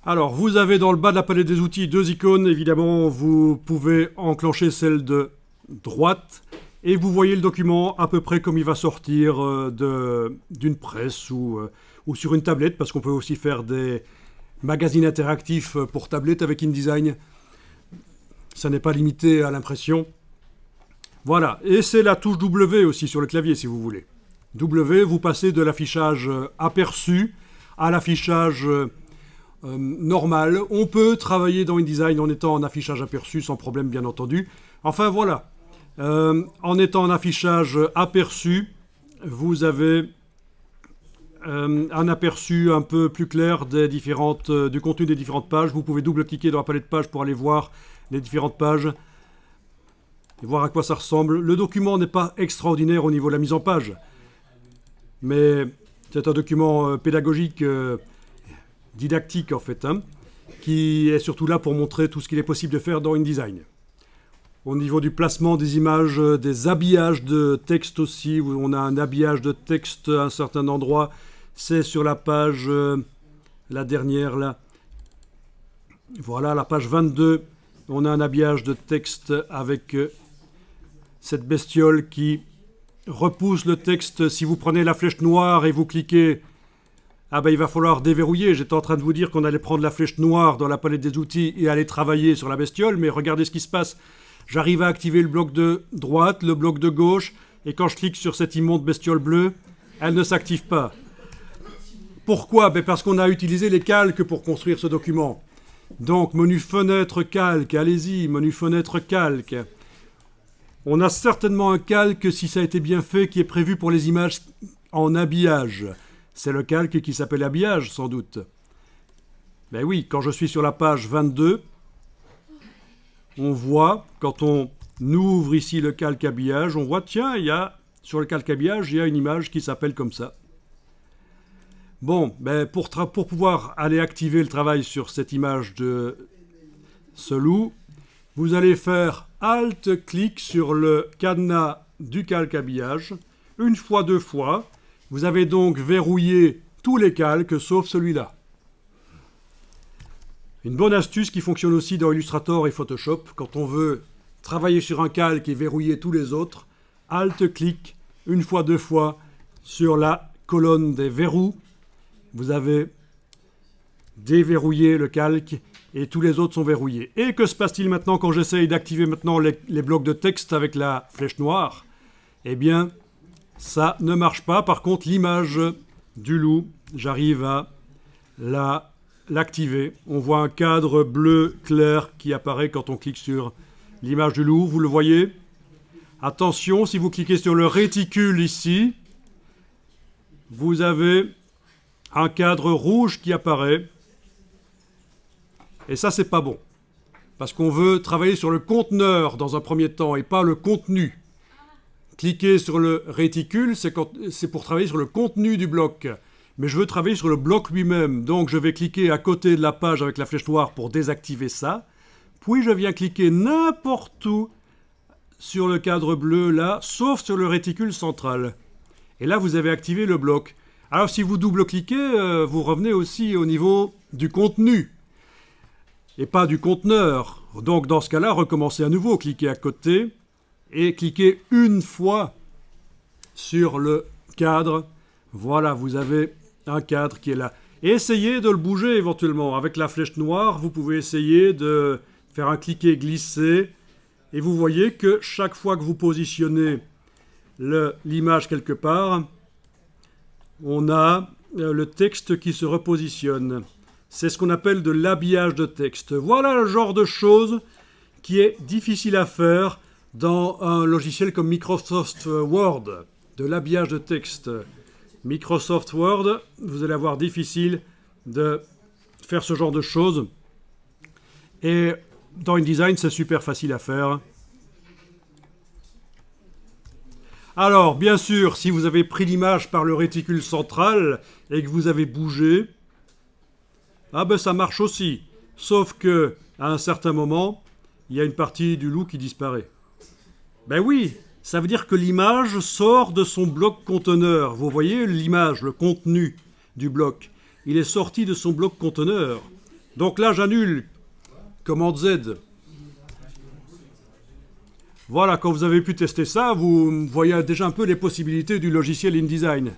Alors, vous avez dans le bas de la palette des outils deux icônes. Évidemment, vous pouvez enclencher celle de droite et vous voyez le document à peu près comme il va sortir d'une presse ou sur une tablette, parce qu'on peut aussi faire des magazines interactifs pour tablette avec InDesign. Ça n'est pas limité à l'impression. Voilà, et c'est la touche W aussi sur le clavier si vous voulez. W, vous passez de l'affichage aperçu à l'affichage normal. On peut travailler dans InDesign en étant en affichage aperçu sans problème, bien entendu. Enfin voilà, en étant en affichage aperçu, vous avez un aperçu un peu plus clair du contenu des différentes pages. Vous pouvez double-cliquer dans la palette de pages pour aller voir les différentes pages et voir à quoi ça ressemble. Le document n'est pas extraordinaire au niveau de la mise en page, mais c'est un document pédagogique, didactique en fait, hein, qui est surtout là pour montrer tout ce qu'il est possible de faire dans InDesign. Au niveau du placement des images, des habillages de texte aussi, où on a un habillage de texte à un certain endroit, c'est sur la page, la dernière là. Voilà, la page 22, on a un habillage de texte avec cette bestiole qui repousse le texte. Si vous prenez la flèche noire et vous cliquez, ah ben il va falloir déverrouiller. J'étais en train de vous dire qu'on allait prendre la flèche noire dans la palette des outils et aller travailler sur la bestiole, mais regardez ce qui se passe. J'arrive à activer le bloc de droite, le bloc de gauche, et quand je clique sur cette immonde bestiole bleue, elle ne s'active pas. Pourquoi? Ben parce qu'on a utilisé les calques pour construire ce document. Donc, menu fenêtre calque, allez-y, menu fenêtre calque. On a certainement un calque, si ça a été bien fait, qui est prévu pour les images en habillage. C'est le calque qui s'appelle habillage, sans doute. Ben oui, quand je suis sur la page 22, on voit, quand on ouvre ici le calque habillage, on voit, tiens, sur le calque habillage, il y a une image qui s'appelle comme ça. Bon, ben pour pouvoir aller activer le travail sur cette image de ce loup, vous allez faire Alt-clic sur le cadenas du calque habillage, une fois, deux fois. Vous avez donc verrouillé tous les calques, sauf celui-là. Une bonne astuce qui fonctionne aussi dans Illustrator et Photoshop, quand on veut travailler sur un calque et verrouiller tous les autres, Alt-clic, une fois, deux fois, sur la colonne des verrous. Vous avez déverrouillé le calque et tous les autres sont verrouillés. Et que se passe-t-il maintenant quand j'essaye d'activer maintenant les blocs de texte avec la flèche noire? Eh bien, ça ne marche pas. Par contre, l'image du loup, j'arrive à l'activer. On voit un cadre bleu clair qui apparaît quand on clique sur l'image du loup. Vous le voyez? Attention, si vous cliquez sur le réticule ici, vous avez un cadre rouge qui apparaît. Et ça, c'est pas bon. Parce qu'on veut travailler sur le conteneur dans un premier temps et pas le contenu. Cliquer sur le réticule, c'est pour travailler sur le contenu du bloc. Mais je veux travailler sur le bloc lui-même. Donc je vais cliquer à côté de la page avec la flèche noire pour désactiver ça. Puis je viens cliquer n'importe où sur le cadre bleu là, sauf sur le réticule central. Et là, vous avez activé le bloc. Alors si vous double-cliquez, vous revenez aussi au niveau du contenu et pas du conteneur. Donc dans ce cas-là, recommencez à nouveau, cliquez à côté et cliquez une fois sur le cadre. Voilà, vous avez un cadre qui est là. Et essayez de le bouger éventuellement. Avec la flèche noire, vous pouvez essayer de faire un cliquer-glisser et vous voyez que chaque fois que vous positionnez l'image quelque part, on a le texte qui se repositionne. C'est ce qu'on appelle de l'habillage de texte. Voilà le genre de choses qui est difficile à faire dans un logiciel comme Microsoft Word, de l'habillage de texte. Microsoft Word, vous allez avoir difficile de faire ce genre de choses. Et dans InDesign, c'est super facile à faire. Alors, bien sûr, si vous avez pris l'image par le réticule central et que vous avez bougé, ah ben ça marche aussi. Sauf que à un certain moment, il y a une partie du loup qui disparaît. Ben oui, ça veut dire que l'image sort de son bloc conteneur. Vous voyez l'image, le contenu du bloc. Il est sorti de son bloc conteneur. Donc là, j'annule. Commande Z. Voilà, quand vous avez pu tester ça, vous voyez déjà un peu les possibilités du logiciel InDesign.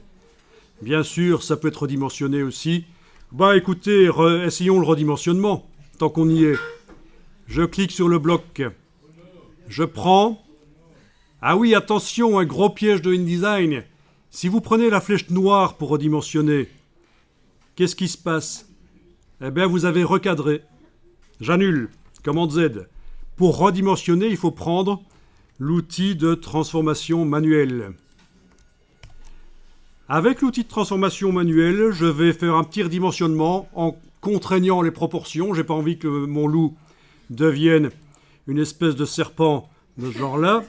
Bien sûr, ça peut être redimensionné aussi. Bah écoutez, essayons le redimensionnement, tant qu'on y est. Je clique sur le bloc. Je prends... Ah oui, attention, un gros piège de InDesign. Si vous prenez la flèche noire pour redimensionner, qu'est-ce qui se passe? Eh bien, vous avez recadré. J'annule. Commande Z. Pour redimensionner, il faut prendre l'outil de transformation manuelle. Avec l'outil de transformation manuelle, je vais faire un petit redimensionnement en contraignant les proportions. J'ai pas envie que mon loup devienne une espèce de serpent de ce genre-là.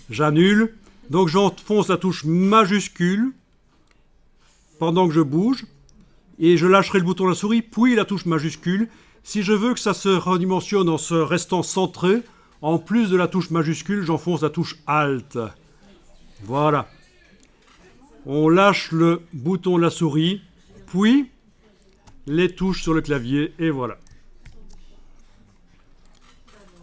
J'annule. Donc j'enfonce la touche majuscule pendant que je bouge. Et je lâcherai le bouton de la souris, puis la touche majuscule. Si je veux que ça se redimensionne en se restant centré, en plus de la touche majuscule, j'enfonce la touche Alt. Voilà. On lâche le bouton de la souris, puis les touches sur le clavier, et voilà.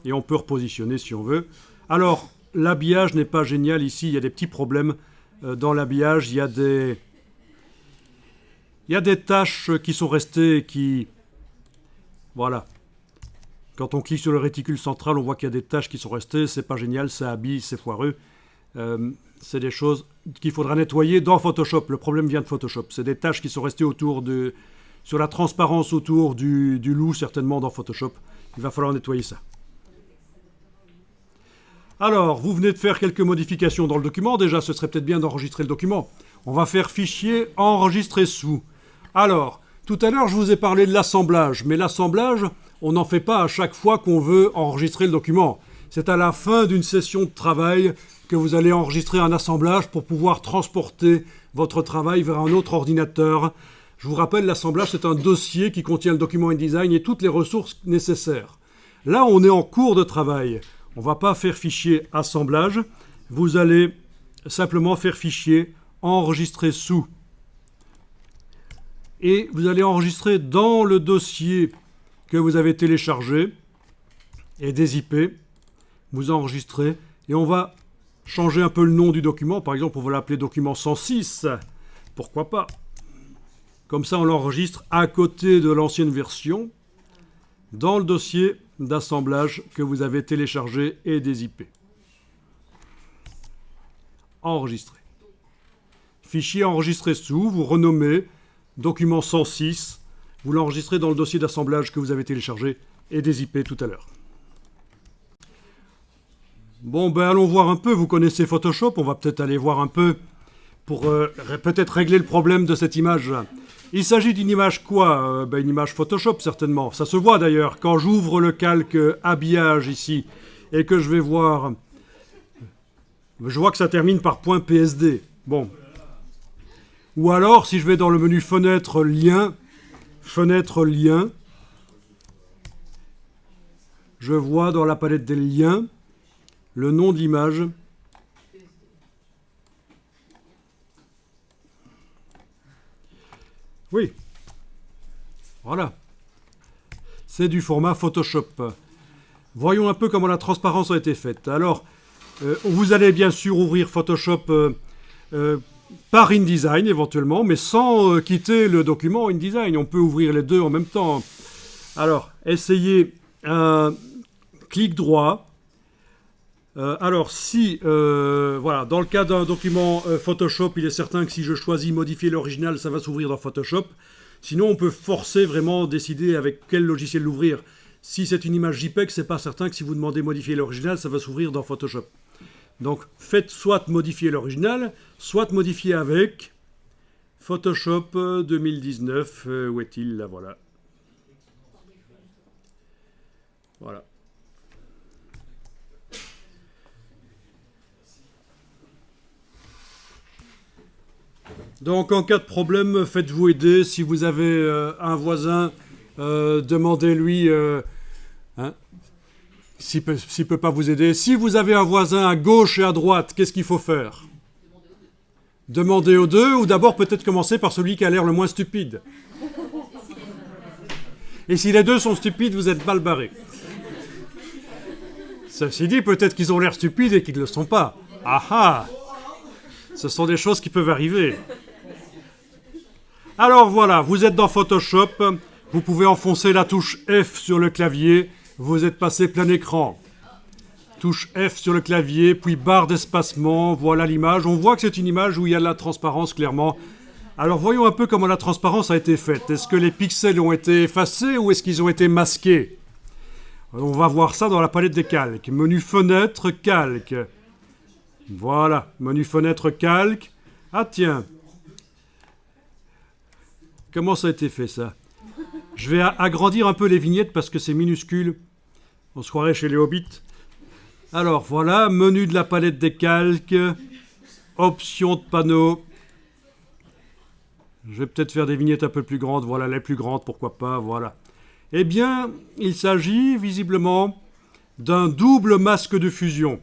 Et on peut repositionner si on veut. Alors, l'habillage n'est pas génial ici, il y a des petits problèmes dans l'habillage, il y a des tâches qui sont restées et qui... Voilà. Quand on clique sur le réticule central, on voit qu'il y a des tâches qui sont restées. C'est pas génial, ça habille, c'est foireux. C'est des choses qu'il faudra nettoyer dans Photoshop. Le problème vient de Photoshop. C'est des tâches qui sont restées sur la transparence autour du loup, certainement dans Photoshop. Il va falloir nettoyer ça. Alors, vous venez de faire quelques modifications dans le document. Déjà, ce serait peut-être bien d'enregistrer le document. On va faire fichier enregistrer sous. Alors, tout à l'heure, je vous ai parlé de l'assemblage. Mais l'assemblage, on n'en fait pas à chaque fois qu'on veut enregistrer le document. C'est à la fin d'une session de travail que vous allez enregistrer un assemblage pour pouvoir transporter votre travail vers un autre ordinateur. Je vous rappelle, l'assemblage, c'est un dossier qui contient le document InDesign et toutes les ressources nécessaires. Là, on est en cours de travail. On ne va pas faire fichier assemblage. Vous allez simplement faire fichier enregistrer sous. Et vous allez enregistrer dans le dossier que vous avez téléchargé et des IP. Vous enregistrez et on va changer un peu le nom du document. Par exemple, on va l'appeler document 106. Pourquoi pas? Comme ça, on l'enregistre à côté de l'ancienne version dans le dossier d'assemblage que vous avez téléchargé et des IP. Enregistrer. Fichier enregistré sous, vous renommez document 106, vous l'enregistrez dans le dossier d'assemblage que vous avez téléchargé et des IP tout à l'heure. Bon, ben allons voir un peu, vous connaissez Photoshop, on va peut-être aller voir un peu pour peut-être régler le problème de cette image. Il s'agit d'une image quoi? Une image Photoshop certainement, ça se voit d'ailleurs quand j'ouvre le calque habillage ici et que je vais voir, je vois que ça termine par .psd. Bon. Ou alors, si je vais dans le menu fenêtre lien, je vois dans la palette des liens le nom de l'image. Oui. Voilà. C'est du format Photoshop. Voyons un peu comment la transparence a été faite. Alors, vous allez bien sûr ouvrir Photoshop par InDesign éventuellement, mais sans quitter le document InDesign. On peut ouvrir les deux en même temps. Alors, essayez un clic droit. Alors, si, voilà, dans le cas d'un document Photoshop, il est certain que si je choisis modifier l'original, ça va s'ouvrir dans Photoshop. Sinon, on peut forcer vraiment décider avec quel logiciel l'ouvrir. Si c'est une image JPEG, c'est pas certain que si vous demandez modifier l'original, ça va s'ouvrir dans Photoshop. Donc, faites soit modifier l'original, soit modifier avec Photoshop 2019. Où est-il? Là, voilà. Voilà. Donc, en cas de problème, faites-vous aider. Si vous avez un voisin, demandez-lui s'il ne peut pas vous aider. Si vous avez un voisin à gauche et à droite, qu'est-ce qu'il faut faire? Demandez aux deux, ou d'abord peut-être commencer par celui qui a l'air le moins stupide. Et si les deux sont stupides, vous êtes mal barré. Ceci dit, peut-être qu'ils ont l'air stupides et qu'ils ne le sont pas. Ah ah! Ce sont des choses qui peuvent arriver. Alors voilà, vous êtes dans Photoshop, vous pouvez enfoncer la touche F sur le clavier, vous êtes passé plein écran. Touche F sur le clavier, puis barre d'espacement, voilà l'image. On voit que c'est une image où il y a de la transparence clairement. Alors voyons un peu comment la transparence a été faite. Est-ce que les pixels ont été effacés ou est-ce qu'ils ont été masqués? On va voir ça dans la palette des calques. Menu fenêtre, calque. Voilà, menu fenêtre, calque. Ah tiens. Comment ça a été fait ça? Je vais agrandir un peu les vignettes parce que c'est minuscule. On se croirait chez les hobbits. Alors voilà, menu de la palette des calques. Options de panneau. Je vais peut-être faire des vignettes un peu plus grandes. Voilà, les plus grandes, pourquoi pas, voilà. Eh bien, il s'agit visiblement d'un double masque de fusion.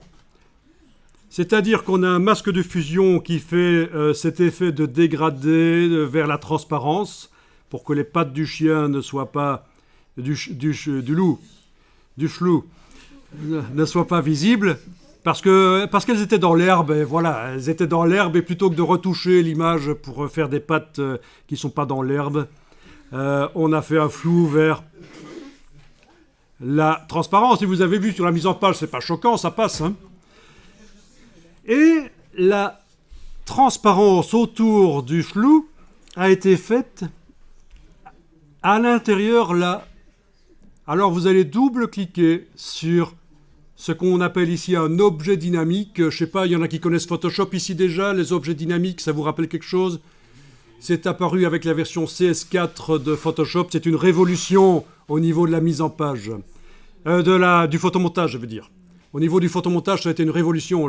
C'est-à-dire qu'on a un masque de fusion qui fait cet effet de dégradé vers la transparence pour que les pattes du chien ne soient pas du chelou, ne soient pas visibles parce qu'elles étaient dans l'herbe. Et voilà, elles étaient dans l'herbe et plutôt que de retoucher l'image pour faire des pattes qui ne sont pas dans l'herbe, on a fait un flou vers la transparence. Si vous avez vu sur la mise en page, c'est pas choquant, ça passe. Hein. Et la transparence autour du flou a été faite à l'intérieur là. Alors vous allez double-cliquer sur ce qu'on appelle ici un objet dynamique. Je sais pas, il y en a qui connaissent Photoshop ici déjà. Les objets dynamiques, ça vous rappelle quelque chose? C'est apparu avec la version CS4 de Photoshop. C'est une révolution au niveau de la mise en page. Du photomontage, je veux dire. Au niveau du photomontage, ça a été une révolution.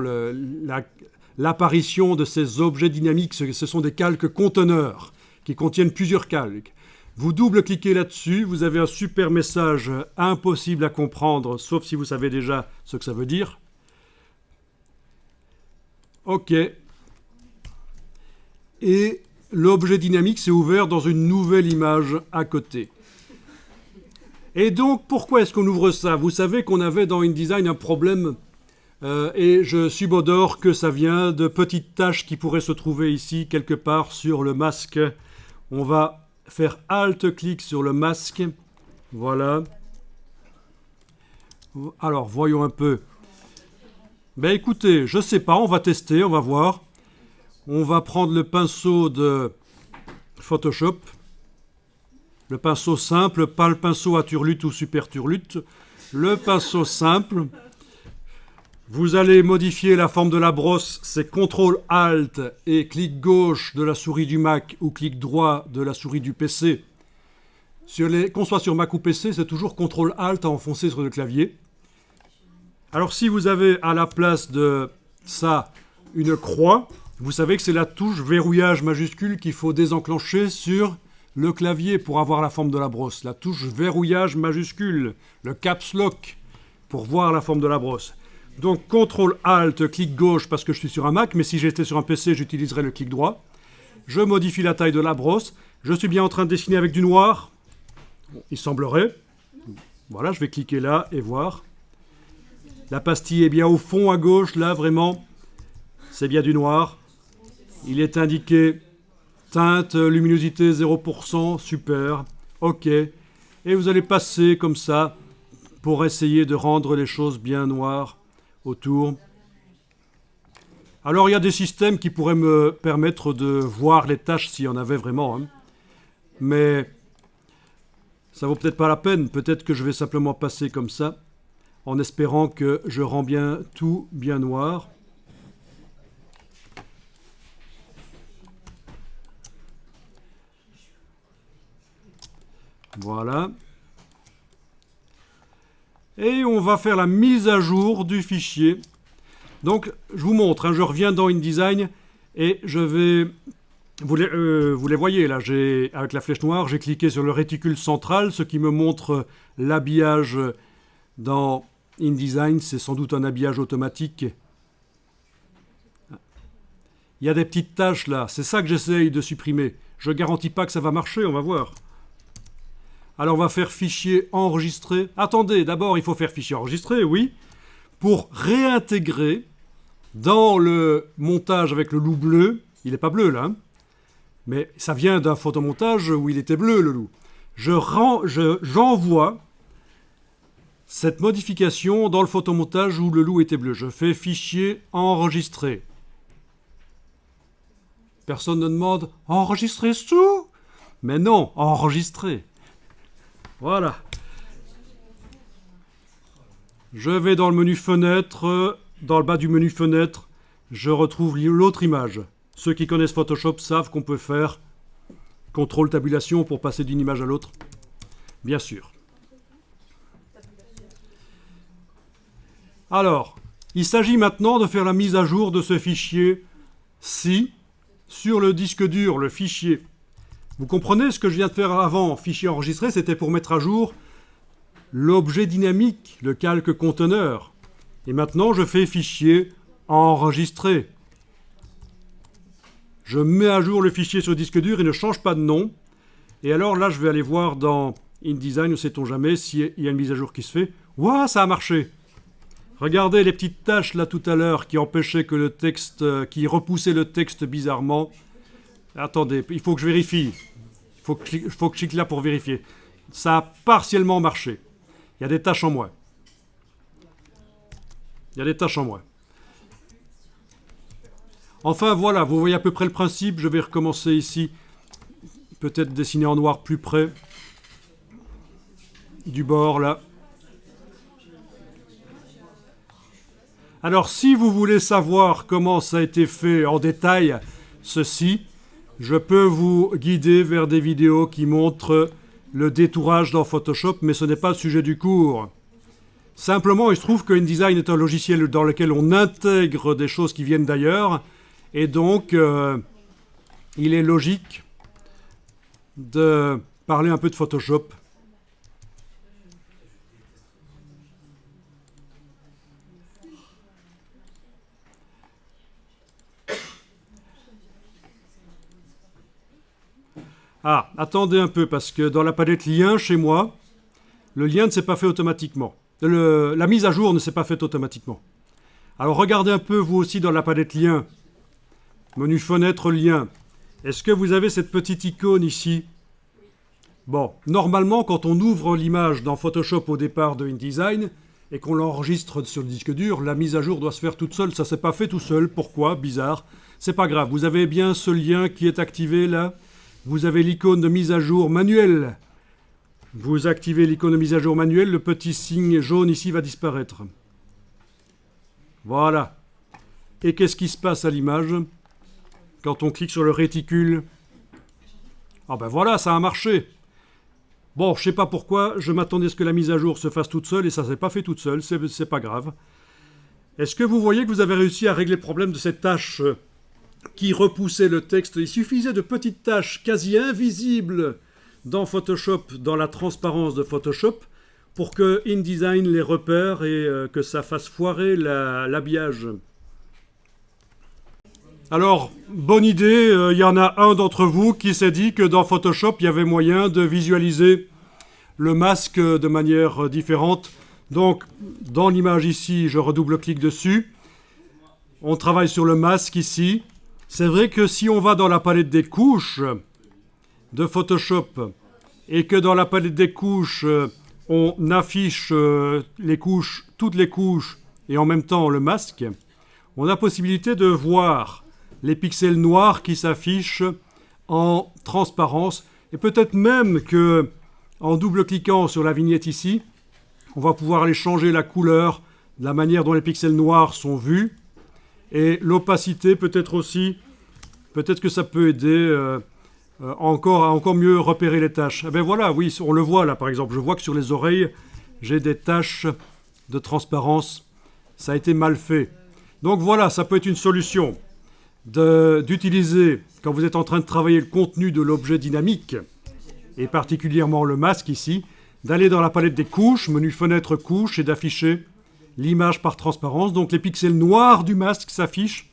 L'apparition de ces objets dynamiques, ce sont des calques conteneurs qui contiennent plusieurs calques. Vous double-cliquez là-dessus, vous avez un super message impossible à comprendre, sauf si vous savez déjà ce que ça veut dire. OK. Et l'objet dynamique s'est ouvert dans une nouvelle image à côté. Et donc, pourquoi est-ce qu'on ouvre ça? Vous savez qu'on avait dans InDesign un problème, et je subodore que ça vient de petites taches qui pourraient se trouver ici, quelque part, sur le masque. On va faire Alt-clic sur le masque. Voilà. Alors, voyons un peu. Ben écoutez, je sais pas, on va tester, on va voir. On va prendre le pinceau de Photoshop. Le pinceau simple, pas le pinceau à turlute ou super turlute. Le pinceau simple. Vous allez modifier la forme de la brosse. C'est CTRL-ALT et clic gauche de la souris du Mac ou clic droit de la souris du PC. Qu'on soit sur Mac ou PC, c'est toujours CTRL-ALT à enfoncer sur le clavier. Alors si vous avez à la place de ça une croix, vous savez que c'est la touche verrouillage majuscule qu'il faut désenclencher sur le clavier pour avoir la forme de la brosse. La touche verrouillage majuscule, le caps lock pour voir la forme de la brosse. Donc CTRL-ALT, clic gauche parce que je suis sur un Mac, mais si j'étais sur un PC, j'utiliserais le clic droit. Je modifie la taille de la brosse. Je suis bien en train de dessiner avec du noir. Il semblerait. Voilà, je vais cliquer là et voir. La pastille est bien au fond à gauche, là, vraiment. C'est bien du noir. Il est indiqué teinte, luminosité 0%, super. OK. Et vous allez passer comme ça pour essayer de rendre les choses bien noires autour. Alors, il y a des systèmes qui pourraient me permettre de voir les tâches s'il y en avait vraiment. Hein. Mais ça vaut peut-être pas la peine. Peut-être que je vais simplement passer comme ça, en espérant que je rends bien tout bien noir. Voilà. Et on va faire la mise à jour du fichier. Donc, je vous montre, hein, je reviens dans InDesign et je vais... Vous les voyez là, avec la flèche noire, j'ai cliqué sur le réticule central, ce qui me montre l'habillage dans InDesign. C'est sans doute un habillage automatique. Il y a des petites taches là, c'est ça que j'essaye de supprimer. Je ne garantis pas que ça va marcher, on va voir. Alors on va faire fichier enregistré. Attendez, d'abord il faut faire fichier enregistré, oui, pour réintégrer dans le montage avec le loup bleu. Il n'est pas bleu là, hein, mais ça vient d'un photomontage où il était bleu le loup. J'envoie cette modification dans le photomontage où le loup était bleu. Je fais fichier enregistré. Personne ne demande enregistrer sous? Mais non, enregistrer. Voilà. Je vais dans le menu fenêtre. Dans le bas du menu fenêtre, je retrouve l'autre image. Ceux qui connaissent Photoshop savent qu'on peut faire contrôle tabulation pour passer d'une image à l'autre. Bien sûr. Alors, il s'agit maintenant de faire la mise à jour de ce fichier-ci sur le disque dur, le fichier. Vous comprenez ce que je viens de faire avant, fichier enregistré, c'était pour mettre à jour l'objet dynamique, le calque conteneur. Et maintenant, je fais fichier enregistré. Je mets à jour le fichier sur le disque dur, il ne change pas de nom. Et alors là, je vais aller voir dans InDesign, ne sait-on jamais, s'il y a une mise à jour qui se fait. Ouah, ça a marché! Regardez les petites tâches là tout à l'heure qui empêchaient que le texte, qui repoussaient le texte bizarrement. Attendez, il faut que je vérifie. Il faut que je clique là pour vérifier. Ça a partiellement marché. Il y a des tâches en moins. Il y a des tâches en moins. Enfin voilà, vous voyez à peu près le principe. Je vais recommencer ici. Peut-être dessiner en noir plus près du bord là. Alors si vous voulez savoir comment ça a été fait en détail, ceci, je peux vous guider vers des vidéos qui montrent le détourage dans Photoshop, mais ce n'est pas le sujet du cours. Simplement, il se trouve que InDesign est un logiciel dans lequel on intègre des choses qui viennent d'ailleurs, et donc il est logique de parler un peu de Photoshop. Ah, attendez un peu, parce que dans la palette lien, chez moi, le lien ne s'est pas fait automatiquement. La mise à jour ne s'est pas faite automatiquement. Alors regardez un peu, vous aussi, dans la palette lien. Menu fenêtre lien. Est-ce que vous avez cette petite icône ici? Bon, normalement, quand on ouvre l'image dans Photoshop au départ de InDesign, et qu'on l'enregistre sur le disque dur, la mise à jour doit se faire toute seule. Ça ne s'est pas fait tout seul. Pourquoi? Bizarre. C'est pas grave. Vous avez bien ce lien qui est activé là. Vous avez l'icône de mise à jour manuelle. Vous activez l'icône de mise à jour manuelle, le petit signe jaune ici va disparaître. Voilà. Et qu'est-ce qui se passe à l'image quand on clique sur le réticule? Ah ben voilà, ça a marché. Bon, je ne sais pas pourquoi, je m'attendais à ce que la mise à jour se fasse toute seule et ça ne s'est pas fait toute seule, c'est pas grave. Est-ce que vous voyez que vous avez réussi à régler le problème de cette tâche qui repoussait le texte? Il suffisait de petites tâches quasi invisibles dans Photoshop, dans la transparence de Photoshop, pour que InDesign les repère et que ça fasse foirer l'habillage. Alors, bonne idée, il y en a un d'entre vous qui s'est dit que dans Photoshop, il y avait moyen de visualiser le masque de manière différente. Donc, dans l'image ici, je redouble-clique dessus. On travaille sur le masque ici. C'est vrai que si on va dans la palette des couches de Photoshop et que dans la palette des couches, on affiche les couches, toutes les couches et en même temps le masque, on a possibilité de voir les pixels noirs qui s'affichent en transparence et peut-être même que en double-cliquant sur la vignette ici, on va pouvoir aller changer la couleur, la manière dont les pixels noirs sont vus. Et l'opacité peut-être aussi, peut-être que ça peut aider à encore mieux repérer les taches. Eh bien voilà, oui, on le voit là par exemple. Je vois que sur les oreilles, j'ai des taches de transparence. Ça a été mal fait. Donc voilà, ça peut être une solution d'utiliser, quand vous êtes en train de travailler le contenu de l'objet dynamique, et particulièrement le masque ici, d'aller dans la palette des couches, menu fenêtre couches, et d'afficher l'image par transparence. Donc les pixels noirs du masque s'affichent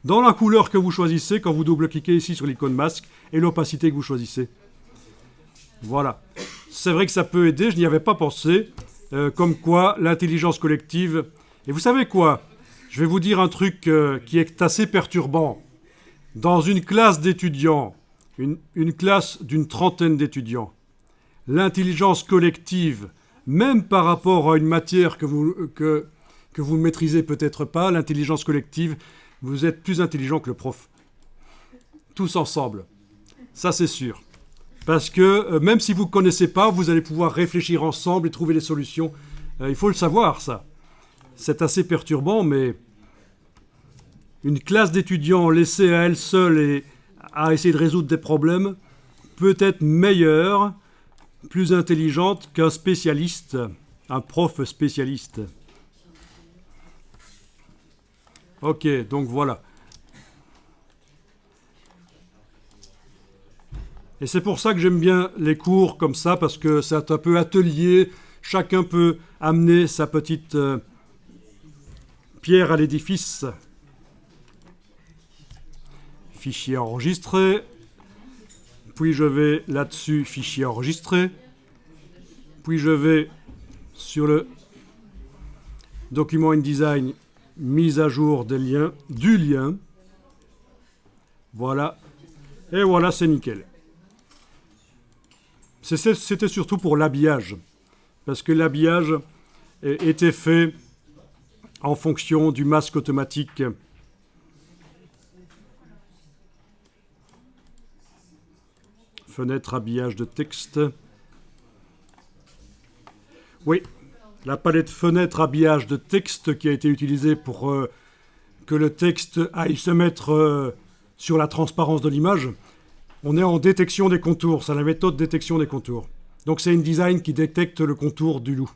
dans la couleur que vous choisissez quand vous double-cliquez ici sur l'icône masque et l'opacité que vous choisissez. Voilà. C'est vrai que ça peut aider, je n'y avais pas pensé. Comme quoi, l'intelligence collective... Et vous savez quoi? Je vais vous dire un truc qui est assez perturbant. Dans une classe d'étudiants, une classe d'une trentaine d'étudiants, l'intelligence collective, même par rapport à une matière que vous ne maîtrisez peut-être pas, l'intelligence collective, vous êtes plus intelligent que le prof. Tous ensemble. Ça, c'est sûr. Parce que même si vous ne connaissez pas, vous allez pouvoir réfléchir ensemble et trouver des solutions. Il faut le savoir, ça. C'est assez perturbant, mais une classe d'étudiants laissée à elle seule et à essayer de résoudre des problèmes peut être meilleure, plus intelligente qu'un spécialiste, un prof spécialiste. Ok, donc voilà. Et c'est pour ça que j'aime bien les cours comme ça, parce que c'est un peu atelier, chacun peut amener sa petite pierre à l'édifice. Fichier enregistré, puis je vais là-dessus, fichier enregistré, puis je vais sur le document InDesign, mise à jour des liens, du lien, voilà, et voilà, c'est nickel. C'était surtout pour l'habillage, parce que l'habillage était fait en fonction du masque automatique. Fenêtre habillage de texte. Oui, la palette fenêtre habillage de texte qui a été utilisée pour que le texte aille se mettre sur la transparence de l'image. On est en détection des contours, c'est la méthode détection des contours. Donc c'est InDesign qui détecte le contour du loup.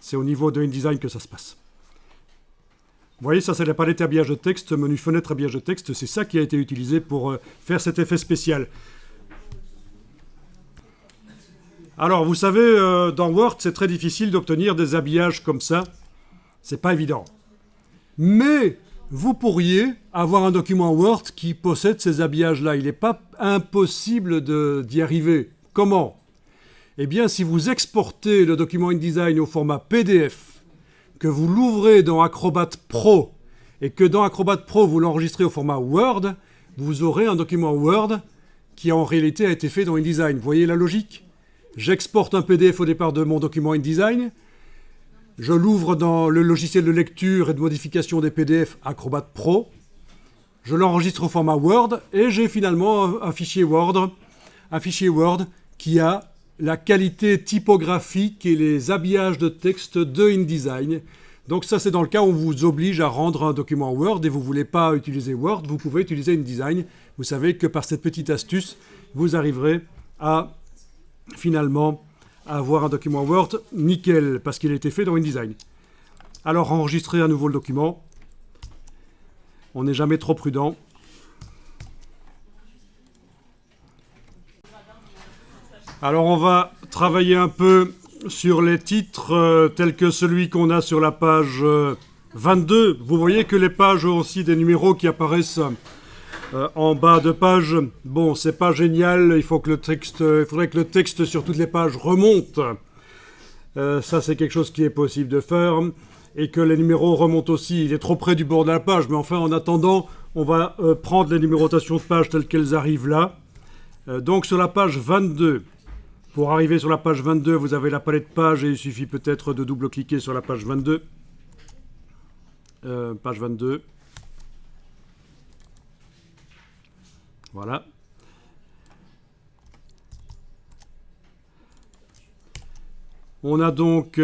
C'est au niveau de InDesign que ça se passe. Vous voyez, ça c'est la palette habillage de texte, menu fenêtre habillage de texte, c'est ça qui a été utilisé pour faire cet effet spécial. Alors vous savez, dans Word, c'est très difficile d'obtenir des habillages comme ça. C'est pas évident. Mais vous pourriez avoir un document Word qui possède ces habillages-là. Il n'est pas impossible d'y arriver. Comment? Eh bien, si vous exportez le document InDesign au format PDF, que vous l'ouvrez dans Acrobat Pro, et que dans Acrobat Pro, vous l'enregistrez au format Word, vous aurez un document Word qui en réalité a été fait dans InDesign. Vous voyez la logique? J'exporte un PDF au départ de mon document InDesign, je l'ouvre dans le logiciel de lecture et de modification des PDF Acrobat Pro, je l'enregistre au format Word et j'ai finalement un fichier Word qui a la qualité typographique et les habillages de texte de InDesign. Donc ça, c'est dans le cas où on vous oblige à rendre un document Word et vous ne voulez pas utiliser Word, vous pouvez utiliser InDesign. Vous savez que par cette petite astuce, vous arriverez à finalement avoir un document Word nickel, parce qu'il a été fait dans InDesign. Alors, enregistrer à nouveau le document. On n'est jamais trop prudent. Alors, on va travailler un peu sur les titres tels que celui qu'on a sur la page 22. Vous voyez que les pages ont aussi des numéros qui apparaissent en bas de page. Bon, c'est pas génial, il faudrait que le texte sur toutes les pages remonte. Ça, c'est quelque chose qui est possible de faire. Et que les numéros remontent aussi. Il est trop près du bord de la page, mais enfin, en attendant, on va prendre les numérotations de pages telles qu'elles arrivent là. Donc, sur la page 22, pour arriver sur la page 22, vous avez la palette page et il suffit peut-être de double-cliquer sur la page 22. Page 22. Voilà. On a donc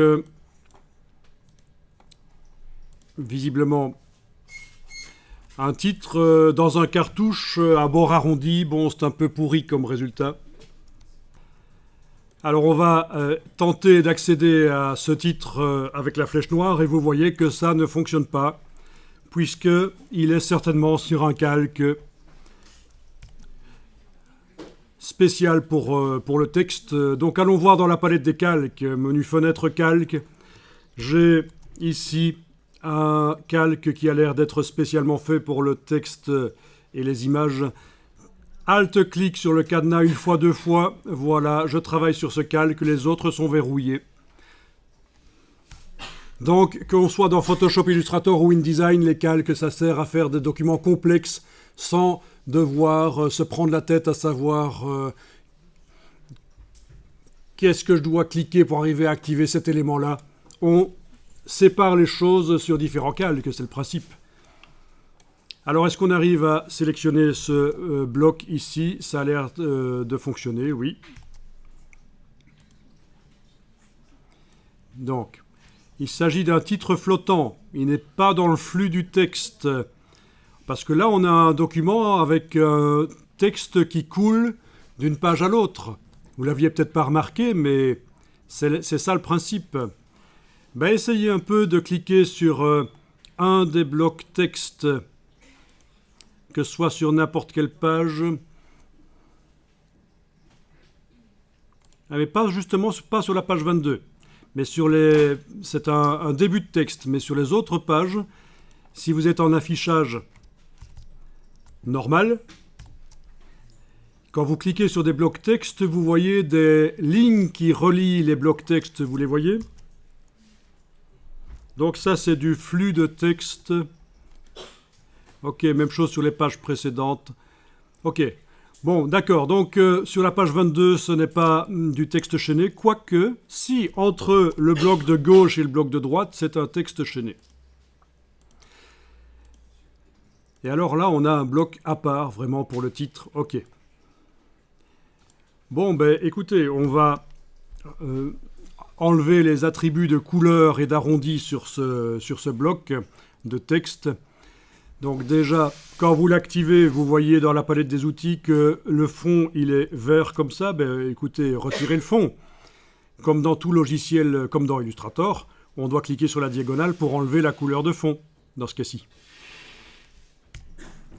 visiblement un titre dans un cartouche à bord arrondi. Bon, c'est un peu pourri comme résultat. Alors on va tenter d'accéder à ce titre avec la flèche noire et vous voyez que ça ne fonctionne pas puisqu'il est certainement sur un calque spécial pour le texte. Donc allons voir dans la palette des calques, menu fenêtre calque. J'ai ici un calque qui a l'air d'être spécialement fait pour le texte et les images. Alt-clic sur le cadenas une fois, deux fois. Voilà, je travaille sur ce calque, les autres sont verrouillés. Donc, qu'on soit dans Photoshop, Illustrator ou InDesign, les calques, ça sert à faire des documents complexes sans devoir se prendre la tête à savoir qu'est-ce que je dois cliquer pour arriver à activer cet élément-là. On sépare les choses sur différents calques, c'est le principe. Alors, est-ce qu'on arrive à sélectionner ce bloc ici? Ça a l'air de fonctionner, oui. Donc, il s'agit d'un titre flottant. Il n'est pas dans le flux du texte. Parce que là, on a un document avec un texte qui coule d'une page à l'autre. Vous l'aviez peut-être pas remarqué, mais c'est ça le principe. Ben, essayez un peu de cliquer sur un des blocs texte, que ce soit sur n'importe quelle page. Mais pas justement pas sur la page 22. Mais sur les... c'est un début de texte. Mais sur les autres pages, si vous êtes en affichage normal, quand vous cliquez sur des blocs texte, vous voyez des lignes qui relient les blocs texte. Vous les voyez? Donc ça, c'est du flux de texte. Ok, même chose sur les pages précédentes. Ok. Bon, d'accord. Donc, sur la page 22, ce n'est pas du texte chaîné. Quoique, si, entre le bloc de gauche et le bloc de droite, c'est un texte chaîné. Et alors là, on a un bloc à part, vraiment, pour le titre. Ok. Bon, ben, écoutez, on va enlever les attributs de couleur et d'arrondi sur ce bloc de texte. Donc déjà, quand vous l'activez, vous voyez dans la palette des outils que le fond, il est vert comme ça. Ben, écoutez, retirez le fond. Comme dans tout logiciel, comme dans Illustrator, on doit cliquer sur la diagonale pour enlever la couleur de fond, dans ce cas-ci.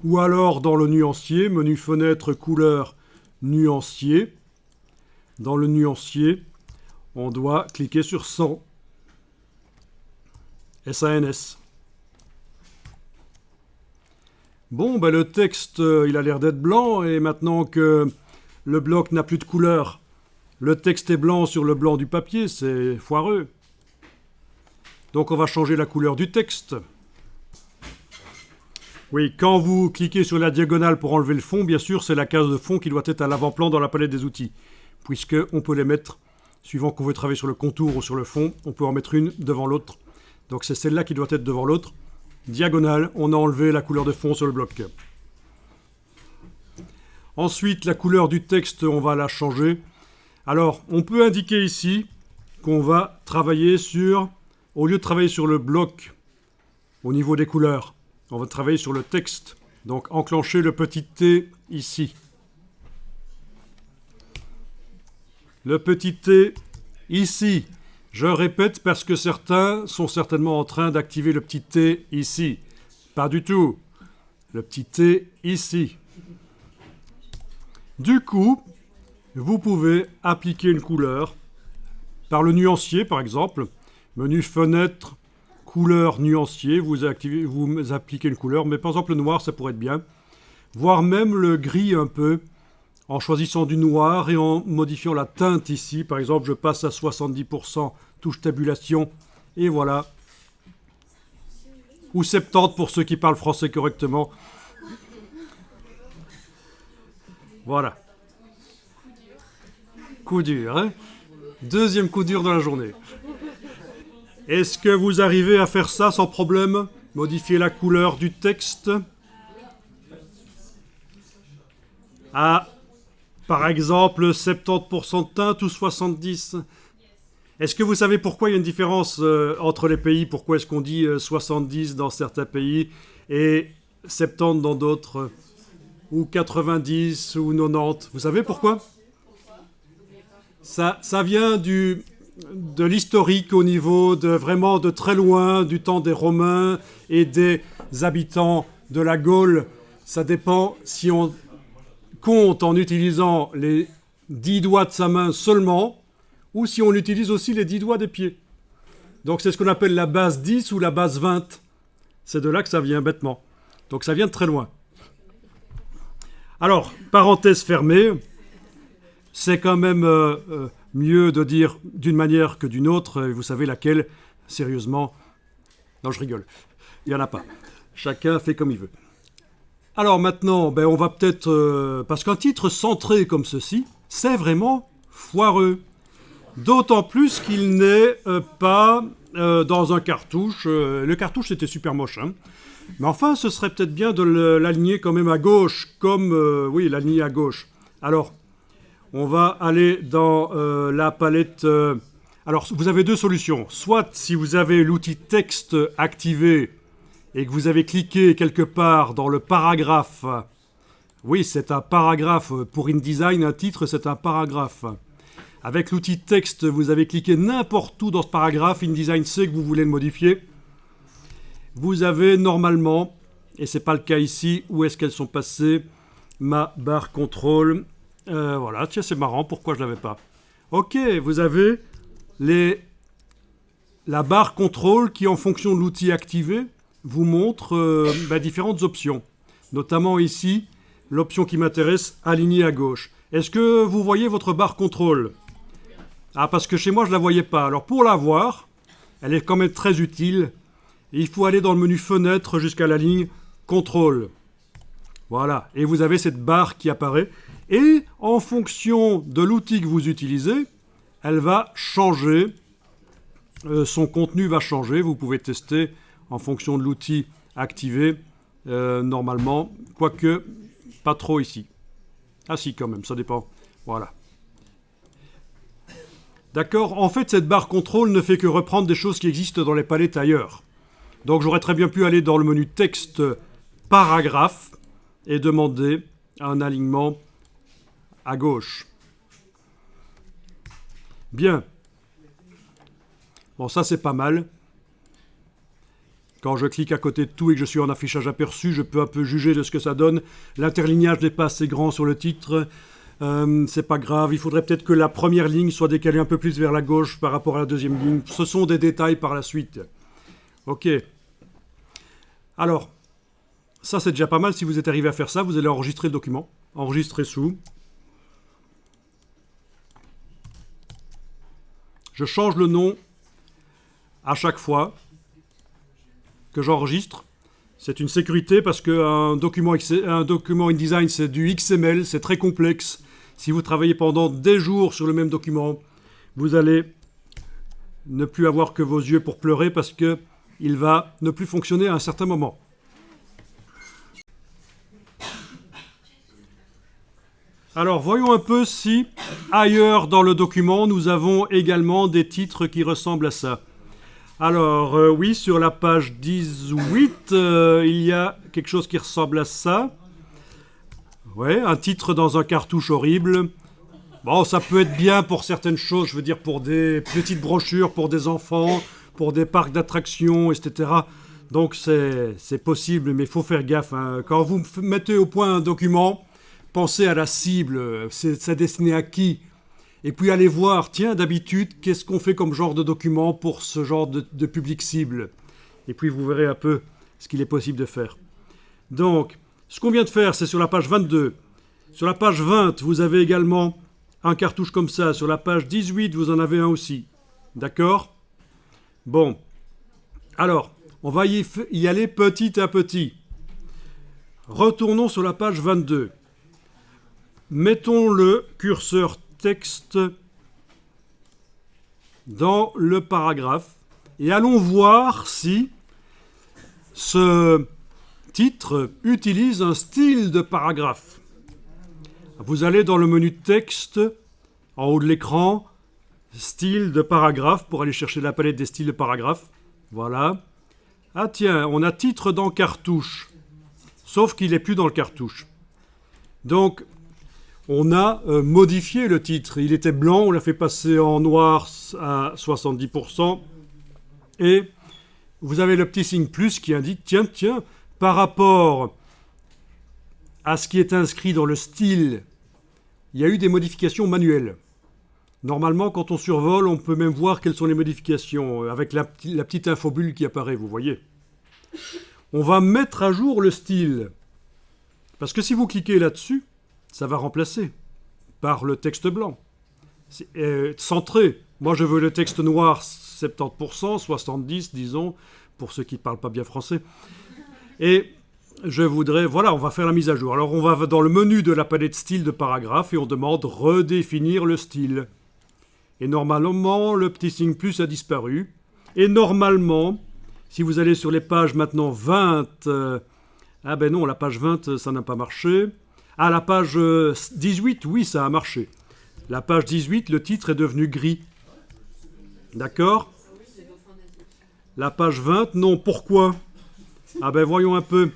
Ou alors, dans le nuancier, menu fenêtre, couleur, nuancier. Dans le nuancier, on doit cliquer sur 100. S-A-N-S. Bon, ben le texte, il a l'air d'être blanc, et maintenant que le bloc n'a plus de couleur, le texte est blanc sur le blanc du papier, c'est foireux. Donc on va changer la couleur du texte. Oui, quand vous cliquez sur la diagonale pour enlever le fond, bien sûr, c'est la case de fond qui doit être à l'avant-plan dans la palette des outils, puisqu'on peut les mettre, suivant qu'on veut travailler sur le contour ou sur le fond, on peut en mettre une devant l'autre. Donc c'est celle-là qui doit être devant l'autre. Diagonale, on a enlevé la couleur de fond sur le bloc. Ensuite, la couleur du texte, on va la changer. Alors, on peut indiquer ici qu'on va travailler sur, au lieu de travailler sur le bloc au niveau des couleurs, on va travailler sur le texte. Donc, enclencher le petit T ici. Le petit T ici. Je répète parce que certains sont certainement en train d'activer le petit T ici. Pas du tout. Le petit T ici. Du coup, vous pouvez appliquer une couleur par le nuancier, par exemple. Menu fenêtre, couleur nuancier. Vous appliquez une couleur, mais par exemple le noir, ça pourrait être bien. Voire même le gris un peu, en choisissant du noir et en modifiant la teinte ici. Par exemple, je passe à 70%, touche tabulation, et voilà. Ou 70% pour ceux qui parlent français correctement. Voilà. Coup dur, hein? Deuxième coup dur de la journée. Est-ce que vous arrivez à faire ça sans problème? Modifier la couleur du texte. Ah, par exemple, 70% de teinte ou 70%. Est-ce que vous savez pourquoi il y a une différence entre les pays? Pourquoi est-ce qu'on dit 70 dans certains pays et 70 dans d'autres? Ou 90 ou 90? Vous savez pourquoi? Ça vient de l'historique au niveau de vraiment de très loin, du temps des Romains et des habitants de la Gaule. Ça dépend si on compte en utilisant les 10 doigts de sa main seulement, ou si on utilise aussi les 10 doigts des pieds. Donc c'est ce qu'on appelle la base 10 ou la base 20. C'est de là que ça vient bêtement. Donc ça vient de très loin. Alors, parenthèse fermée, c'est quand même mieux de dire d'une manière que d'une autre. Vous savez laquelle, sérieusement. Non, je rigole. Il n'y en a pas. Chacun fait comme il veut. Alors maintenant, on va peut-être... parce qu'un titre centré comme ceci, c'est vraiment foireux. D'autant plus qu'il n'est pas dans un cartouche. Le cartouche, c'était super moche. Hein. Mais enfin, ce serait peut-être bien de l'aligner quand même à gauche. Comme, oui, l'aligner à gauche. Alors, on va aller dans la palette... alors, vous avez deux solutions. Soit, si vous avez l'outil texte activé et que vous avez cliqué quelque part dans le paragraphe... Oui, c'est un paragraphe. Pour InDesign, un titre, c'est un paragraphe. Avec l'outil texte, vous avez cliqué n'importe où dans ce paragraphe. InDesign sait que vous voulez le modifier. Vous avez normalement, et ce n'est pas le cas ici, où est-ce qu'elles sont passées, ma barre contrôle. Voilà, tiens, c'est marrant, pourquoi je ne l'avais pas? Ok, vous avez la barre contrôle qui, en fonction de l'outil activé, vous montre différentes options. Notamment ici, l'option qui m'intéresse, aligner à gauche. Est-ce que vous voyez votre barre contrôle? Ah, parce que chez moi, je ne la voyais pas. Alors, pour la voir, elle est quand même très utile. Il faut aller dans le menu fenêtre jusqu'à la ligne contrôle. Voilà. Et vous avez cette barre qui apparaît. Et en fonction de l'outil que vous utilisez, elle va changer. Son contenu va changer. Vous pouvez tester en fonction de l'outil activé, normalement. Quoique, pas trop ici. Ah si, quand même, ça dépend. Voilà. D'accord. En fait, cette barre contrôle ne fait que reprendre des choses qui existent dans les palettes ailleurs. Donc j'aurais très bien pu aller dans le menu texte paragraphe et demander un alignement à gauche. Bien. Bon, ça c'est pas mal. Quand je clique à côté de tout et que je suis en affichage aperçu, je peux un peu juger de ce que ça donne. L'interlignage n'est pas assez grand sur le titre. C'est pas grave, il faudrait peut-être que la première ligne soit décalée un peu plus vers la gauche par rapport à la deuxième ligne. Ce sont des détails par la suite. Ok. Alors, ça c'est déjà pas mal. Si vous êtes arrivé à faire ça, vous allez enregistrer le document. Enregistrer sous. Je change le nom à chaque fois que j'enregistre. C'est une sécurité parce qu'un document InDesign, c'est du XML, c'est très complexe. Si vous travaillez pendant des jours sur le même document, vous allez ne plus avoir que vos yeux pour pleurer parce qu'il va ne plus fonctionner à un certain moment. Alors, voyons un peu si, ailleurs dans le document, nous avons également des titres qui ressemblent à ça. Alors, oui, sur la page 18, il y a quelque chose qui ressemble à ça. Ouais, un titre dans un cartouche horrible. Bon, ça peut être bien pour certaines choses, je veux dire pour des petites brochures, pour des enfants, pour des parcs d'attractions, etc. Donc, c'est possible, mais il faut faire gaffe. Hein. Quand vous mettez au point un document, pensez à la cible, c'est destiné à qui? Et puis allez voir, tiens, d'habitude, qu'est-ce qu'on fait comme genre de document pour ce genre de public cible? Et puis vous verrez un peu ce qu'il est possible de faire. Donc, ce qu'on vient de faire, c'est sur la page 22. Sur la page 20, vous avez également un cartouche comme ça. Sur la page 18, vous en avez un aussi. D'accord? Bon. Alors, on va y aller petit à petit. Retournons sur la page 22. Mettons le curseur texte dans le paragraphe et allons voir si ce titre utilise un style de paragraphe. Vous allez dans le menu texte en haut de l'écran, style de paragraphe pour aller chercher la palette des styles de paragraphe. Voilà. Ah tiens, on a titre dans cartouche, sauf qu'il n'est plus dans le cartouche. Donc on a modifié le titre. Il était blanc, on l'a fait passer en noir à 70%. Et vous avez le petit signe plus qui indique, tiens, par rapport à ce qui est inscrit dans le style, il y a eu des modifications manuelles. Normalement, quand on survole, on peut même voir quelles sont les modifications, avec la petite infobulle qui apparaît, vous voyez. On va mettre à jour le style. Parce que si vous cliquez là-dessus, ça va remplacer par le texte blanc. Centré. Moi, je veux le texte noir 70%, 70%, disons, pour ceux qui ne parlent pas bien français. Et je voudrais... Voilà, on va faire la mise à jour. Alors, on va dans le menu de la palette style de paragraphe et on demande redéfinir le style. Et normalement, le petit signe plus a disparu. Et normalement, si vous allez sur les pages maintenant 20... ah ben non, la page 20, ça n'a pas marché. Ah, la page 18, oui, ça a marché. La page 18, le titre est devenu gris. D'accord ? La page 20, non. Pourquoi ? Ah ben voyons un peu.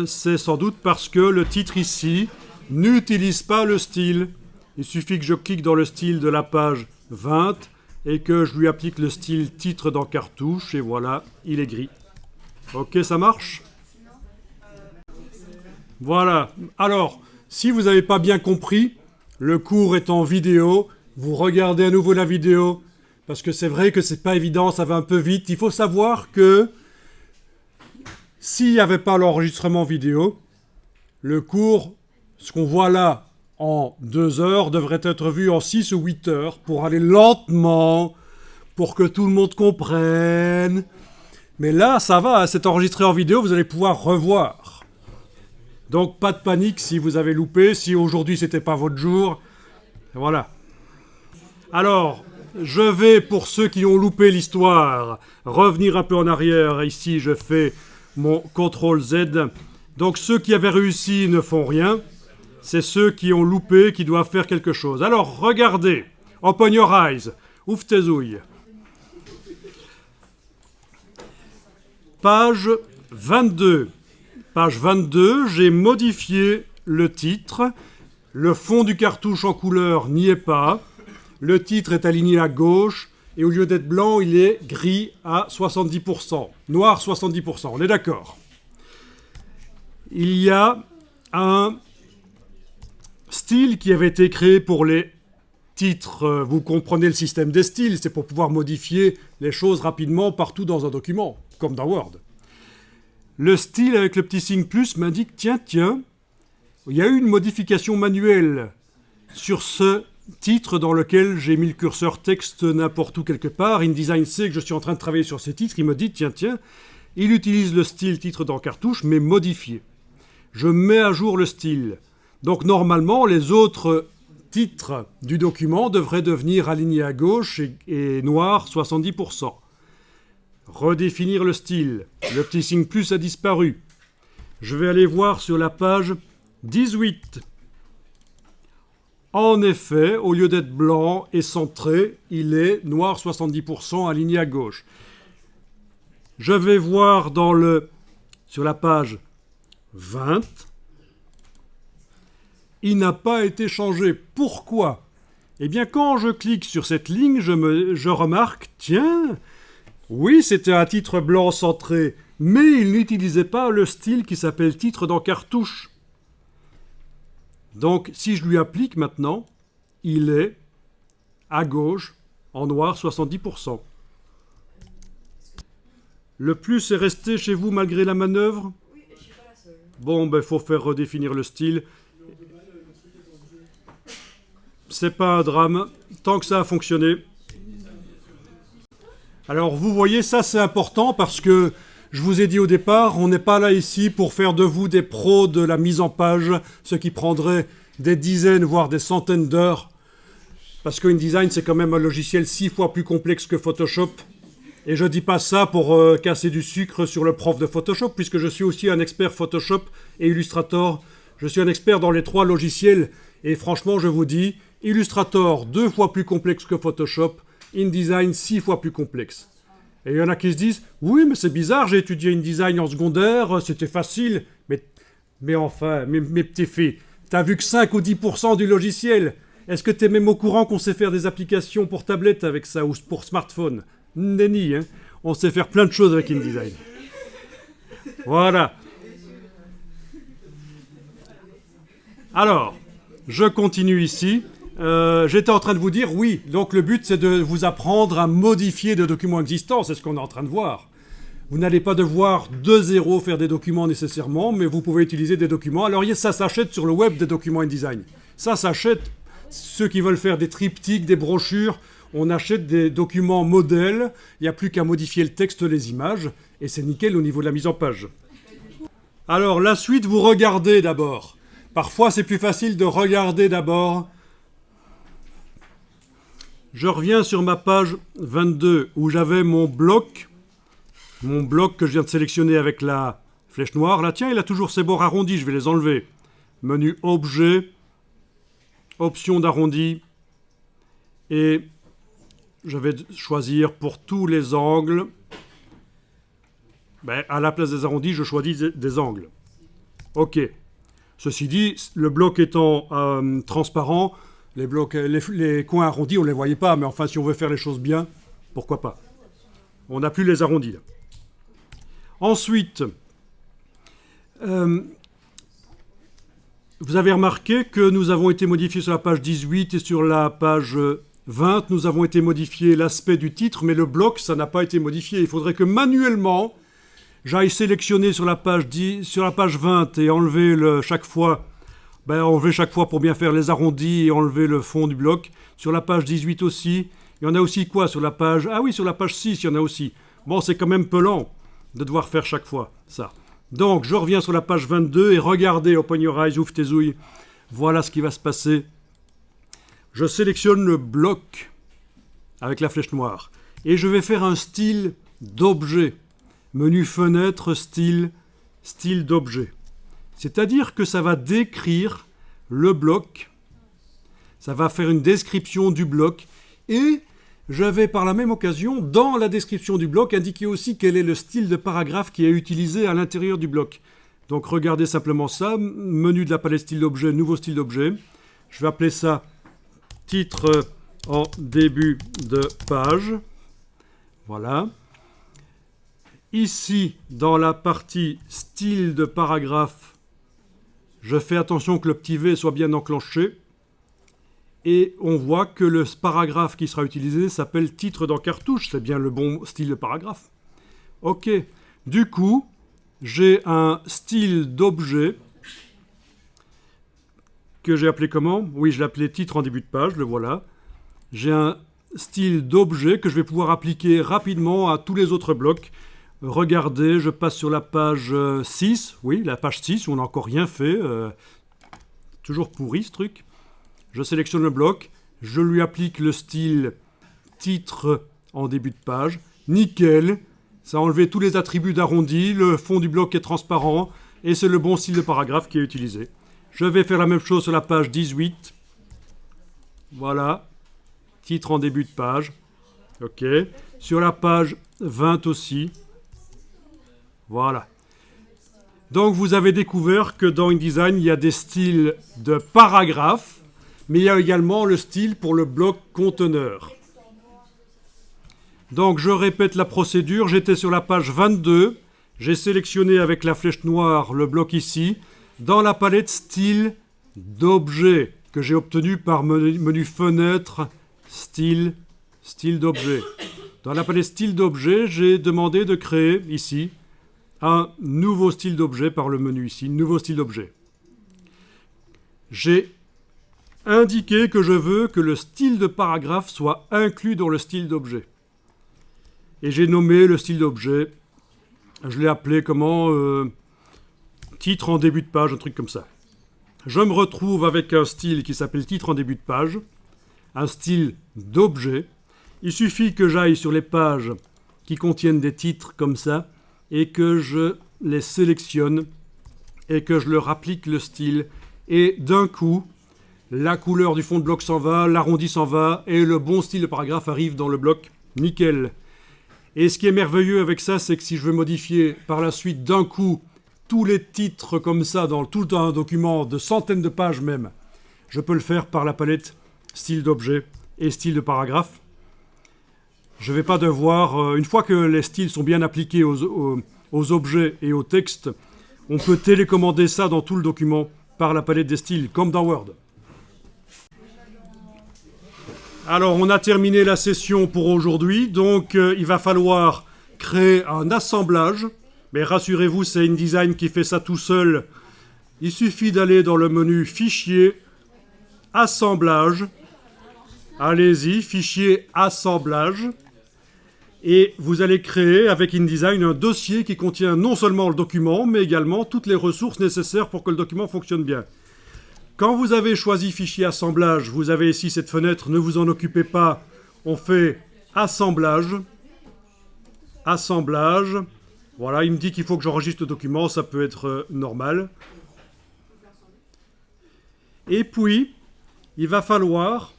C'est sans doute parce que le titre ici n'utilise pas le style. Il suffit que je clique dans le style de la page 20 et que je lui applique le style titre dans cartouche et voilà, il est gris. Ok, ça marche ? Voilà. Alors, si vous n'avez pas bien compris, le cours est en vidéo. Vous regardez à nouveau la vidéo parce que c'est vrai que c'est pas évident, ça va un peu vite. Il faut savoir que s'il n'y avait pas l'enregistrement vidéo, le cours, ce qu'on voit là en 2 heures, devrait être vu en 6 ou 8 heures pour aller lentement, pour que tout le monde comprenne. Mais là, ça va, c'est enregistré en vidéo, vous allez pouvoir revoir. Donc, pas de panique si vous avez loupé, si aujourd'hui c'était pas votre jour. Voilà. Alors, je vais, pour ceux qui ont loupé l'histoire, revenir un peu en arrière. Ici, je fais mon CTRL-Z. Donc, ceux qui avaient réussi ne font rien. C'est ceux qui ont loupé qui doivent faire quelque chose. Alors, regardez. Open your eyes. Ouvre tes ouilles. Page 22. Page 22, j'ai modifié le titre. Le fond du cartouche en couleur n'y est pas. Le titre est aligné à gauche. Et au lieu d'être blanc, il est gris à 70%. Noir 70%. On est d'accord. Il y a un style qui avait été créé pour les titres. Vous comprenez le système des styles. C'est pour pouvoir modifier les choses rapidement partout dans un document, comme dans Word. Le style avec le petit signe plus m'indique, tiens, il y a eu une modification manuelle sur ce titre dans lequel j'ai mis le curseur texte n'importe où quelque part. InDesign sait que je suis en train de travailler sur ces titres. Il me dit, tiens, il utilise le style titre dans cartouche, mais modifié. Je mets à jour le style. Donc normalement, les autres titres du document devraient devenir alignés à gauche et noirs 70%. Redéfinir le style. Le petit signe plus a disparu. Je vais aller voir sur la page 18. En effet, au lieu d'être blanc et centré, il est noir 70% aligné à gauche. Je vais voir sur la page 20. Il n'a pas été changé. Pourquoi ? Eh bien, quand je clique sur cette ligne, je remarque, tiens, oui, c'était un titre blanc centré, mais il n'utilisait pas le style qui s'appelle titre dans cartouche. Donc, si je lui applique maintenant, il est à gauche, en noir 70%. Le plus est resté chez vous malgré la manœuvre ? Oui, je suis pas la seule. Bon, il faut faire redéfinir le style. C'est pas un drame, tant que ça a fonctionné. Alors, vous voyez, ça c'est important parce que je vous ai dit au départ, on n'est pas là ici pour faire de vous des pros de la mise en page, ce qui prendrait des dizaines, voire des centaines d'heures. Parce que InDesign, c'est quand même un logiciel 6 fois plus complexe que Photoshop. Et je dis pas ça pour casser du sucre sur le prof de Photoshop, puisque je suis aussi un expert Photoshop et Illustrator. Je suis un expert dans les 3 logiciels. Et franchement, je vous dis, Illustrator 2 fois plus complexe que Photoshop, InDesign 6 fois plus complexe. Et il y en a qui se disent, oui, mais c'est bizarre, j'ai étudié InDesign en secondaire, c'était facile. Mais enfin, mes petits filles, t'as vu que 5 ou 10% du logiciel. Est-ce que t'es même au courant qu'on sait faire des applications pour tablette avec ça, ou pour smartphone ? Nenni, hein. On sait faire plein de choses avec InDesign. Voilà. Alors, je continue ici. J'étais en train de vous dire, oui, donc le but c'est de vous apprendre à modifier des documents existants, c'est ce qu'on est en train de voir. Vous n'allez pas devoir de zéro faire des documents nécessairement, mais vous pouvez utiliser des documents. Alors ça s'achète sur le web, des documents InDesign. Ça s'achète, ceux qui veulent faire des triptyques, des brochures, on achète des documents modèles, il n'y a plus qu'à modifier le texte, les images, et c'est nickel au niveau de la mise en page. Alors la suite, vous regardez d'abord. Parfois c'est plus facile de regarder d'abord. Je reviens sur ma page 22 où j'avais mon bloc que je viens de sélectionner avec la flèche noire. Là, tiens, il a toujours ses bords arrondis, je vais les enlever. Menu Objet, Option d'arrondi, et je vais choisir pour tous les angles. À la place des arrondis, je choisis des angles. OK. Ceci dit, le bloc étant transparent, les coins arrondis, on ne les voyait pas, mais enfin, si on veut faire les choses bien, pourquoi pas. On n'a plus les arrondis, là. Ensuite, vous avez remarqué que nous avons été modifiés sur la page 18 et sur la page 20, nous avons été modifiés l'aspect du titre, mais le bloc, ça n'a pas été modifié. Il faudrait que manuellement, j'aille sélectionner sur la page 20 et enlever chaque fois pour bien faire les arrondis et enlever le fond du bloc. Sur la page 18 aussi. Il y en a aussi quoi sur la page... Ah oui, sur la page 6, il y en a aussi. Bon, c'est quand même peu lent de devoir faire chaque fois ça. Donc, je reviens sur la page 22 et regardez, open your eyes, ouvre tes ouilles. Voilà ce qui va se passer. Je sélectionne le bloc avec la flèche noire et je vais faire un style d'objet. Menu fenêtre, style d'objet. C'est-à-dire que ça va décrire le bloc, ça va faire une description du bloc et je vais par la même occasion, dans la description du bloc, indiquer aussi quel est le style de paragraphe qui est utilisé à l'intérieur du bloc. Donc regardez simplement ça, menu de la palette style d'objet, nouveau style d'objet. Je vais appeler ça titre en début de page. Voilà. Ici, dans la partie style de paragraphe, je fais attention que le petit V soit bien enclenché. Et on voit que le paragraphe qui sera utilisé s'appelle titre dans cartouche. C'est bien le bon style de paragraphe. OK. Du coup, j'ai un style d'objet que j'ai appelé comment? Oui, je l'ai appelé titre en début de page, le voilà. J'ai un style d'objet que je vais pouvoir appliquer rapidement à tous les autres blocs. Regardez, je passe sur la page 6. Oui, la page 6 où on n'a encore rien fait. Toujours pourri ce truc. Je sélectionne le bloc, je lui applique le style titre en début de page. Nickel, ça a enlevé tous les attributs d'arrondi, le fond du bloc est transparent et c'est le bon style de paragraphe qui est utilisé. Je vais faire la même chose sur la page 18. Voilà, titre en début de page. OK. Sur la page 20 aussi. Voilà. Donc vous avez découvert que dans InDesign, il y a des styles de paragraphes, mais il y a également le style pour le bloc conteneur. Donc je répète la procédure, j'étais sur la page 22, j'ai sélectionné avec la flèche noire le bloc ici, dans la palette style d'objet que j'ai obtenu par menu fenêtre, style d'objet. Dans la palette style d'objet, j'ai demandé de créer ici un nouveau style d'objet par le menu ici, nouveau style d'objet. J'ai indiqué que je veux que le style de paragraphe soit inclus dans le style d'objet. Et j'ai nommé le style d'objet, je l'ai appelé comment titre en début de page, un truc comme ça. Je me retrouve avec un style qui s'appelle titre en début de page, un style d'objet. Il suffit que j'aille sur les pages qui contiennent des titres comme ça et que je les sélectionne et que je leur applique le style. Et d'un coup, la couleur du fond de bloc s'en va, l'arrondi s'en va et le bon style de paragraphe arrive dans le bloc. Nickel. Et ce qui est merveilleux avec ça, c'est que si je veux modifier par la suite d'un coup tous les titres comme ça dans tout un document de centaines de pages même, je peux le faire par la palette style d'objet et style de paragraphe. Je ne vais pas devoir, une fois que les styles sont bien appliqués aux objets et au texte, on peut télécommander ça dans tout le document par la palette des styles, comme dans Word. Alors, on a terminé la session pour aujourd'hui, donc il va falloir créer un assemblage. Mais rassurez-vous, c'est InDesign qui fait ça tout seul. Il suffit d'aller dans le menu Fichier, Assemblage. Allez-y, Fichier, Assemblage. Et vous allez créer avec InDesign un dossier qui contient non seulement le document, mais également toutes les ressources nécessaires pour que le document fonctionne bien. Quand vous avez choisi Fichier, Assemblage, vous avez ici cette fenêtre, ne vous en occupez pas. On fait Assemblage. Assemblage. Voilà, il me dit qu'il faut que j'enregistre le document, ça peut être normal. Et puis, il va falloir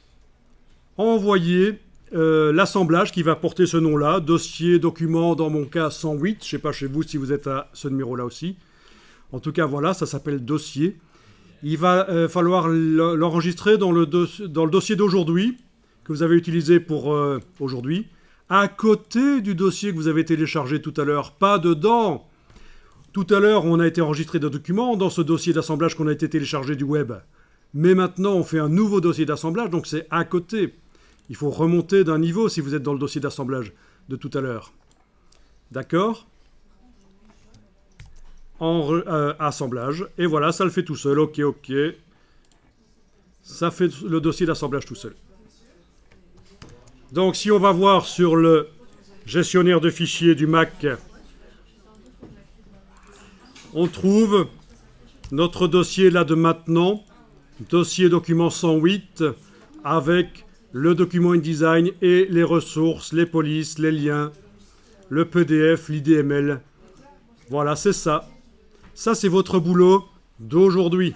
envoyer l'assemblage qui va porter ce nom-là, dossier, document, dans mon cas 108, je ne sais pas chez vous si vous êtes à ce numéro-là aussi. En tout cas, voilà, ça s'appelle dossier. Il va falloir l'enregistrer dans le dossier d'aujourd'hui, que vous avez utilisé pour aujourd'hui, à côté du dossier que vous avez téléchargé tout à l'heure, pas dedans. Tout à l'heure, on a été enregistré des documents dans ce dossier d'assemblage qu'on a été téléchargé du web. Mais maintenant, on fait un nouveau dossier d'assemblage, donc c'est à côté. Il faut remonter d'un niveau si vous êtes dans le dossier d'assemblage de tout à l'heure. D'accord ? Assemblage. Et voilà, ça le fait tout seul. Ok. Ça fait le dossier d'assemblage tout seul. Donc, si on va voir sur le gestionnaire de fichiers du Mac, on trouve notre dossier là de maintenant, dossier document 108, avec le document InDesign et les ressources, les polices, les liens, le PDF, l'IDML. Voilà, c'est ça. Ça, c'est votre boulot d'aujourd'hui.